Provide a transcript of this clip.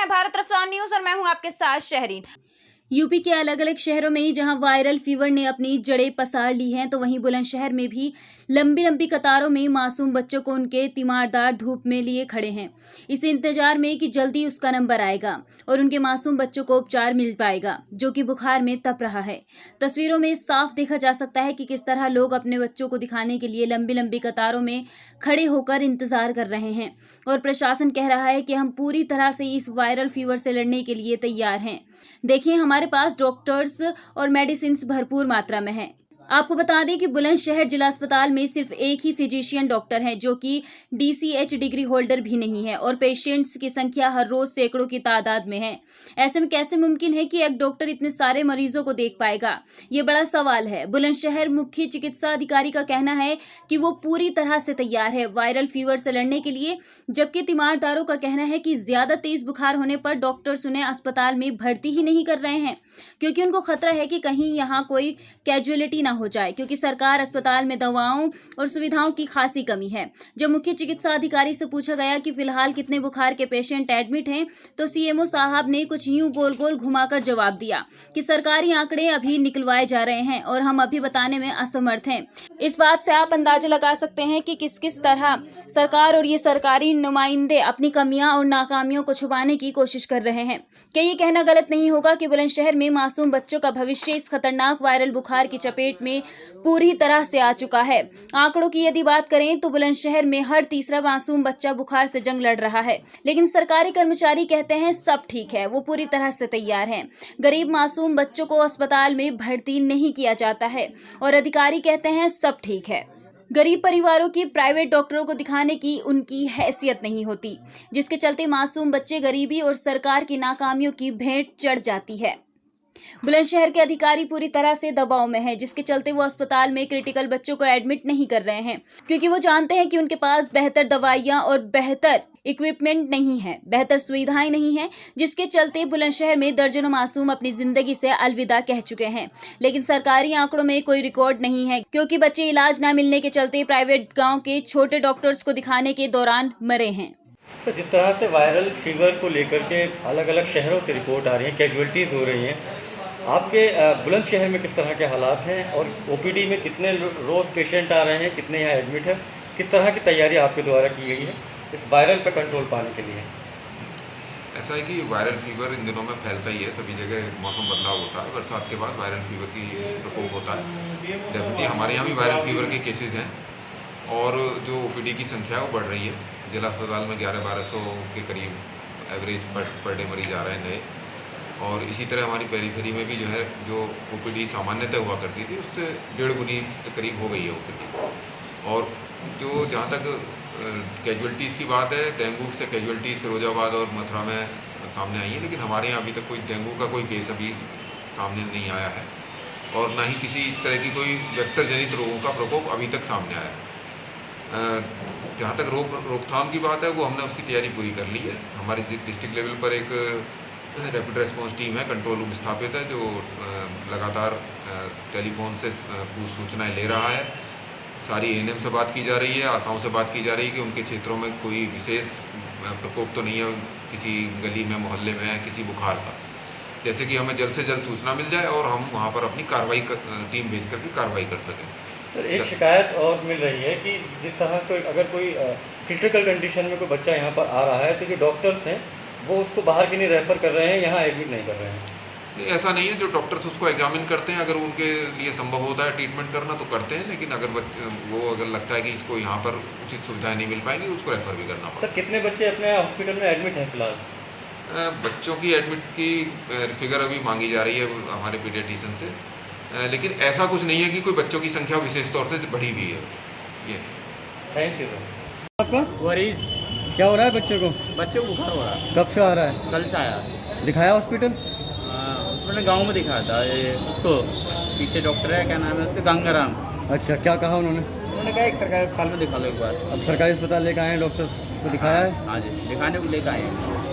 भारत रफ्तार न्यूज और मैं हूं आपके साथ शहरीन। यूपी के अलग अलग शहरों में जहां वायरल फीवर ने अपनी जड़ें पसार ली हैं, तो वहीं बुलंदशहर में भी लंबी लंबी कतारों में मासूम बच्चों को उनके तीमारदार धूप में लिए खड़े हैं, इस इंतजार में कि जल्दी उसका नंबर आएगा और उनके मासूम बच्चों को उपचार मिल पाएगा, जो कि बुखार में तप रहा है। तस्वीरों में साफ देखा जा सकता है कि किस तरह लोग अपने बच्चों को दिखाने के लिए लंबी लंबी कतारों में खड़े होकर इंतजार कर रहे हैं और प्रशासन कह रहा है कि हम पूरी तरह से इस वायरल फीवर से लड़ने के लिए तैयार हैं। देखिए, हमारे पास डॉक्टर्स और मेडिसिन भरपूर मात्रा में हैं। आपको बता दें कि बुलंदशहर जिला अस्पताल में सिर्फ एक ही फिजिशियन डॉक्टर हैं, जो कि DCH डिग्री होल्डर भी नहीं है और पेशेंट्स की संख्या हर रोज सैकड़ों की तादाद में है। ऐसे में कैसे मुमकिन है कि एक डॉक्टर इतने सारे मरीजों को देख पाएगा, ये बड़ा सवाल है। बुलंदशहर मुख्य चिकित्सा अधिकारी का कहना है कि वो पूरी तरह से तैयार है वायरल फीवर से लड़ने के लिए, जबकि तीमारदारों का कहना है कि ज्यादा तेज बुखार होने पर डॉक्टर्स उन्हें अस्पताल में भर्ती ही नहीं कर रहे हैं, क्योंकि उनको खतरा है कि कहीं यहाँ कोई कैजुअलिटी ना हो जाए, क्योंकि सरकार अस्पताल में दवाओं और सुविधाओं की खासी कमी है। जब मुख्य चिकित्सा अधिकारी से पूछा गया कि फिलहाल कितने बुखार के पेशेंट एडमिट हैं, तो CMO साहब ने कुछ यूं गोल गोल घुमाकर जवाब दिया कि सरकारी आंकड़े अभी निकलवाए जा रहे हैं और हम अभी बताने में असमर्थ हैं। इस बात से आप अंदाजा लगा सकते हैं कि किस किस तरह सरकार और ये सरकारी नुमाइंदे अपनी कमियां और नाकामियों को छुपाने की कोशिश कर रहे हैं। क्या ये कहना गलत नहीं होगा कि बुलंदशहर में मासूम बच्चों का भविष्य इस खतरनाक वायरल बुखार की चपेट में पूरी तरह से आ चुका है। आंकड़ों की यदि बात करें तो बुलंदशहर में हर तीसरा मासूम बच्चा बुखार से जंग लड़ रहा है, लेकिन सरकारी कर्मचारी कहते हैं सब ठीक है, वो पूरी तरह से तैयार हैं। गरीब मासूम बच्चों को अस्पताल में भर्ती नहीं किया जाता है और अधिकारी कहते हैं सब ठीक है। गरीब परिवारों की प्राइवेट डॉक्टरों को दिखाने की उनकी हैसियत नहीं होती, जिसके चलते मासूम बच्चे गरीबी और सरकार की नाकामियों की भेंट चढ़ जाती है। बुलंदशहर के अधिकारी पूरी तरह से दबाव में हैं, जिसके चलते वो अस्पताल में क्रिटिकल बच्चों को एडमिट नहीं कर रहे हैं, क्योंकि वो जानते हैं कि उनके पास बेहतर दवाइयां और बेहतर इक्विपमेंट नहीं है, बेहतर सुविधाएं नहीं है, जिसके चलते बुलंदशहर में दर्जनों मासूम अपनी जिंदगी से अलविदा कह चुके हैं। लेकिन सरकारी आंकड़ों में कोई रिकॉर्ड नहीं है, क्योंकि बच्चे इलाज न मिलने के चलते प्राइवेट गाँव के छोटे डॉक्टर्स को दिखाने के दौरान मरे हैं। तो जिस तरह से वायरल फीवर को लेकर के अलग अलग शहरों से रिपोर्ट आ रही है, कैजुअल्टीज़ हो रही हैं, आपके बुलंदशहर में किस तरह के हालात हैं और OPD में कितने रोज़ पेशेंट आ रहे हैं, कितने यहाँ एडमिट है, किस तरह की तैयारी आपके द्वारा की गई है इस वायरल पर कंट्रोल पाने के लिए? ऐसा है कि वायरल फीवर इन दिनों में फैलता ही है, सभी जगह मौसम बदलाव होता है, बरसात के बाद वायरल फीवर की प्रकोप होता है। डेफिनेटली हमारे यहाँ भी वायरल फीवर के केसेस हैं और जो OPD की संख्या है वो बढ़ रही है। जिला अस्पताल में 1100-1200 के करीब एवरेज पर डे मरीज आ रहे हैं नए, और इसी तरह हमारी पेरीफेरी में भी जो OPD सामान्यतः हुआ करती थी उससे 1.5 गुनी के करीब हो गई है OPD। और जो जहाँ तक कैजुअल्टीज़ की बात है, डेंगू से कैजुअल्टीज़ फिरोजाबाद और मथुरा में सामने आई है, लेकिन हमारे यहाँ अभी तक कोई डेंगू का कोई केस अभी सामने नहीं आया है और ना ही किसी इस तरह की कोई वेक्टर जनित रोगों का प्रकोप अभी तक सामने आया है। जहाँ तक रोकथाम की बात है, वो हमने उसकी तैयारी पूरी कर ली है। हमारे डिस्ट्रिक्ट लेवल पर एक रैपिड रेस्पॉन्स टीम है, कंट्रोल रूम स्थापित है, जो लगातार टेलीफोन से सूचनाएं ले रहा है। सारी ANM से बात की जा रही है, आशाओं से बात की जा रही है कि उनके क्षेत्रों में कोई विशेष प्रकोप तो नहीं है, किसी गली में, मोहल्ले में किसी बुखार का, जैसे कि हमें जल्द से जल्द सूचना मिल जाए और हम वहाँ पर अपनी टीम भेज करके कार्रवाई कर सकें। सर, एक शिकायत और मिल रही है कि जिस तरह अगर कोई क्रिटिकल कंडीशन में कोई बच्चा यहाँ पर आ रहा है, तो जो डॉक्टर्स हैं वो उसको बाहर के लिए रेफ़र कर रहे हैं, यहाँ एडमिट नहीं कर रहे हैं। नहीं, ऐसा नहीं है। जो डॉक्टर्स उसको एग्जामिन करते हैं, अगर उनके लिए संभव होता है ट्रीटमेंट करना तो करते हैं, लेकिन अगर लगता है कि इसको यहाँ पर उचित सुविधाएं नहीं मिल पाएंगी, उसको रेफ़र भी करना पड़ता है। सर, कितने बच्चे अपने हॉस्पिटल में एडमिट हैं फिलहाल? बच्चों की एडमिट की फिगर अभी मांगी जा रही है हमारे पीडियाट्रिशियन से, लेकिन ऐसा कुछ नहीं है कि कोई बच्चों की संख्या विशेष तौर से बढ़ी हुई है। ये थैंक यू सर। आपका वरीस क्या हो रहा है बच्चे को? बच्चे को बुखार हो रहा है। कब से आ रहा है? कल से आया। दिखाया हॉस्पिटल? उसने गांव में दिखाया था, ये उसको पीछे डॉक्टर है, क्या नाम है उसका, गंगाराम। अच्छा, क्या कहा उन्होंने? उन्होंने कहा एक सरकारी अस्पताल में दिखा लो एक बार। अब सरकारी अस्पताल लेकर आए हैं, डॉक्टर्स को दिखाया है? हाँ जी, दिखाने को लेकर आए हैं।